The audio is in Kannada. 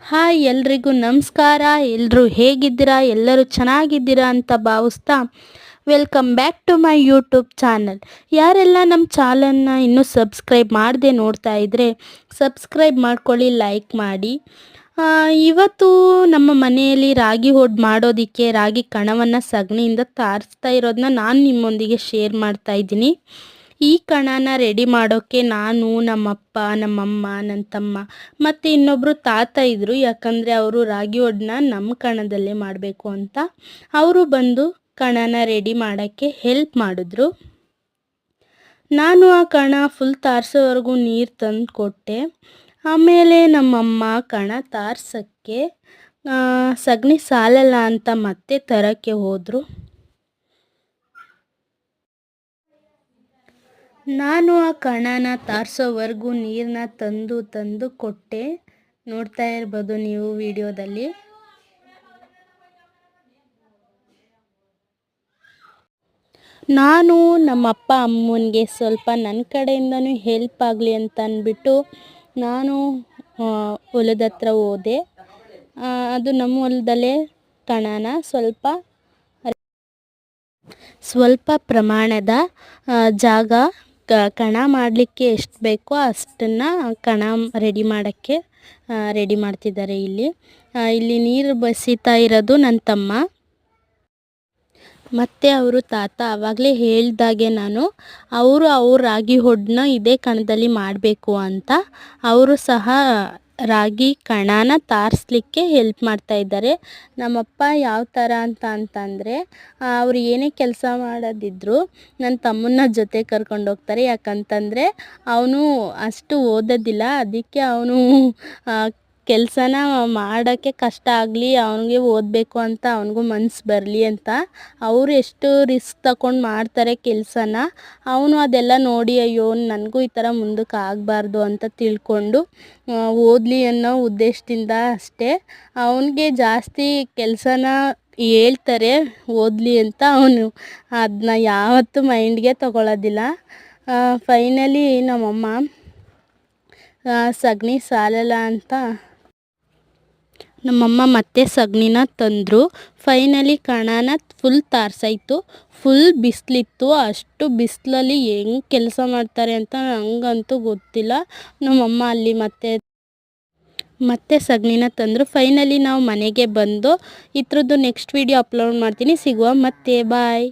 ಹಾಯ್ ಎಲ್ರಿಗೂ ನಮಸ್ಕಾರ. ಎಲ್ಲರೂ ಹೇಗಿದ್ದೀರಾ? ಎಲ್ಲರೂ ಚೆನ್ನಾಗಿದ್ದೀರಾ ಅಂತ ಭಾವಿಸ್ತಾ welcome back to my YouTube channel. ಯಾರೆಲ್ಲ ನಮ್ಮ ಚಾನಲ್ನ ಇನ್ನೂ ಸಬ್ಸ್ಕ್ರೈಬ್ ಮಾಡದೆ ನೋಡ್ತಾ ಇದ್ದರೆ ಸಬ್ಸ್ಕ್ರೈಬ್ ಮಾಡ್ಕೊಳ್ಳಿ, ಲೈಕ್ ಮಾಡಿ. ಇವತ್ತು ನಮ್ಮ ಮನೆಯಲ್ಲಿ ರಾಗಿ ಹೋಡ್ ಮಾಡೋದಕ್ಕೆ ರಾಗಿ ಕಣವನ್ನು ಸಗಣಿಯಿಂದ ತಾರಿಸ್ತಾ ಇರೋದನ್ನ ನಾನು ನಿಮ್ಮೊಂದಿಗೆ ಶೇರ್ ಮಾಡ್ತಾ ಇದ್ದೀನಿ. ಈ ಕಣನ ರೆಡಿ ಮಾಡೋಕ್ಕೆ ನಾನು, ನಮ್ಮಪ್ಪ, ನಮ್ಮಮ್ಮ, ನನ್ನ ತಮ್ಮ ಮತ್ತು ಇನ್ನೊಬ್ಬರು ತಾತ ಇದ್ದರು. ಯಾಕಂದರೆ ಅವರು ರಾಗಿ ಹೋಡನ್ನ ನಮ್ಮ ಕಣದಲ್ಲೇ ಮಾಡಬೇಕು ಅಂತ ಅವರು ಬಂದು ಕಣನ ರೆಡಿ ಮಾಡೋಕ್ಕೆ ಹೆಲ್ಪ್ ಮಾಡಿದ್ರು. ನಾನು ಆ ಕಣ ಫುಲ್ ತಾರ್ಸೋವರೆಗೂ ನೀರು ತಂದು ಕೊಟ್ಟೆ. ಆಮೇಲೆ ನಮ್ಮಮ್ಮ ಕಣ ತಾರ್ಸೋಕ್ಕೆ ಸಗಣಿ ಸಾಲಲ್ಲ ಅಂತ ಮತ್ತೆ ತರೋಕ್ಕೆ ಹೋದರು. ನಾನು ಆ ಕಣನ ತಾರ್ಸೋವರೆಗೂ ನೀರನ್ನ ತಂದು ಕೊಟ್ಟೆ. ನೋಡ್ತಾ ಇರ್ಬೋದು ನೀವು ವಿಡಿಯೋದಲ್ಲಿ. ನಾನು ನಮ್ಮಪ್ಪ ಅಮ್ಮನಿಗೆ ಸ್ವಲ್ಪ ನನ್ನ ಕಡೆಯಿಂದನೂ ಹೆಲ್ಪ್ ಆಗಲಿ ಅಂತ ಅಂದ್ಬಿಟ್ಟು ನಾನು ಹೊಲದ ಹತ್ರ ಹೋದೆ. ಅದು ನಮ್ಮ ಹೊಲದಲ್ಲೇ ಕಣನ ಸ್ವಲ್ಪ ಪ್ರಮಾಣದ ಜಾಗ ಕಣ ಮಾಡಲಿಕ್ಕೆ ಎಷ್ಟು ಬೇಕೋ ಅಷ್ಟನ್ನು ಕಣ ರೆಡಿ ಮಾಡೋಕ್ಕೆ ರೆಡಿ ಮಾಡ್ತಿದ್ದಾರೆ. ಇಲ್ಲಿ ನೀರು ಬಸಿತಾ ಇರೋದು ನನ್ನ ತಮ್ಮ ಮತ್ತು ಅವರು ತಾತ. ಆವಾಗಲೇ ಹೇಳ್ದಾಗೆ ನಾನು ಅವ್ರ ರಾಗಿ ಹೊಡನ್ನ ಇದೇ ಕಣದಲ್ಲಿ ಮಾಡಬೇಕು ಅಂತ ಅವರು ಸಹ ರಾಗಿ ಕಣನ ತಾರಿಸ್ಲಿಕ್ಕೆ ಹೆಲ್ಪ್ ಮಾಡ್ತಾ ಇದ್ದಾರೆ. ನಮ್ಮಪ್ಪ ಯಾವ ಥರ ಅಂತಂದರೆ ಅವ್ರು ಏನೇ ಕೆಲಸ ಮಾಡೋದಿದ್ರು ನನ್ನ ತಮ್ಮನ ಜೊತೆ ಕರ್ಕೊಂಡೋಗ್ತಾರೆ. ಯಾಕಂತಂದರೆ ಅವನು ಅಷ್ಟು ಓದೋದಿಲ್ಲ, ಅದಕ್ಕೆ ಅವನು ಕೆಲಸನ ಮಾಡೋಕ್ಕೆ ಕಷ್ಟ ಆಗಲಿ, ಅವನಿಗೆ ಓದಬೇಕು ಅಂತ ಅವನಿಗೂ ಮನಸ್ಸು ಬರಲಿ ಅಂತ ಅವರು ಎಷ್ಟು ರಿಸ್ಕ್ ತಗೊಂಡು ಮಾಡ್ತಾರೆ ಕೆಲಸನ. ಅವನು ಅದೆಲ್ಲ ನೋಡಿ ಅಯ್ಯೋ ನನಗೂ ಈ ಥರ ಮುಂದಕ್ಕೆ ಆಗಬಾರ್ದು ಅಂತ ತಿಳ್ಕೊಂಡು ಓದಲಿ ಅನ್ನೋ ಉದ್ದೇಶದಿಂದ ಅಷ್ಟೇ. ಅವನಿಗೆ ಜಾಸ್ತಿ ಕೆಲಸನ ಹೇಳ್ತಾರೆ ಓದಲಿ ಅಂತ, ಅವನು ಅದನ್ನ ಯಾವತ್ತೂ ಮೈಂಡ್ಗೆ ತಗೊಳ್ಳೋದಿಲ್ಲ. ಫೈನಲಿ ನಮ್ಮಮ್ಮ ಸಗಣಿ ಸಾಲಲ್ಲ ಅಂತ ನಮ್ಮಮ್ಮ ಮತ್ತೆ ಸಗಣಿನ ತಂದರು. ಫೈನಲಿ ಕಣನ ಫುಲ್ ತಾರ್ಸಾಯಿತು. ಫುಲ್ ಬಿಸಿಲಿತ್ತು. ಅಷ್ಟು ಬಿಸಿಲಲ್ಲಿ ಹೆಂಗೆ ಕೆಲಸ ಮಾಡ್ತಾರೆ ಅಂತ ನನಗಂತೂ ಗೊತ್ತಿಲ್ಲ. ನಮ್ಮಮ್ಮ ಅಲ್ಲಿ ಮತ್ತೆ ಸಗಣಿನ ತಂದರು. ಫೈನಲಿ ನಾವು ಮನೆಗೆ ಬಂದು ಇದ್ರದ್ದು ನೆಕ್ಸ್ಟ್ ವಿಡಿಯೋ ಅಪ್ಲೋಡ್ ಮಾಡ್ತೀನಿ. ಸಿಗುವ ಮತ್ತೆ, ಬಾಯ್.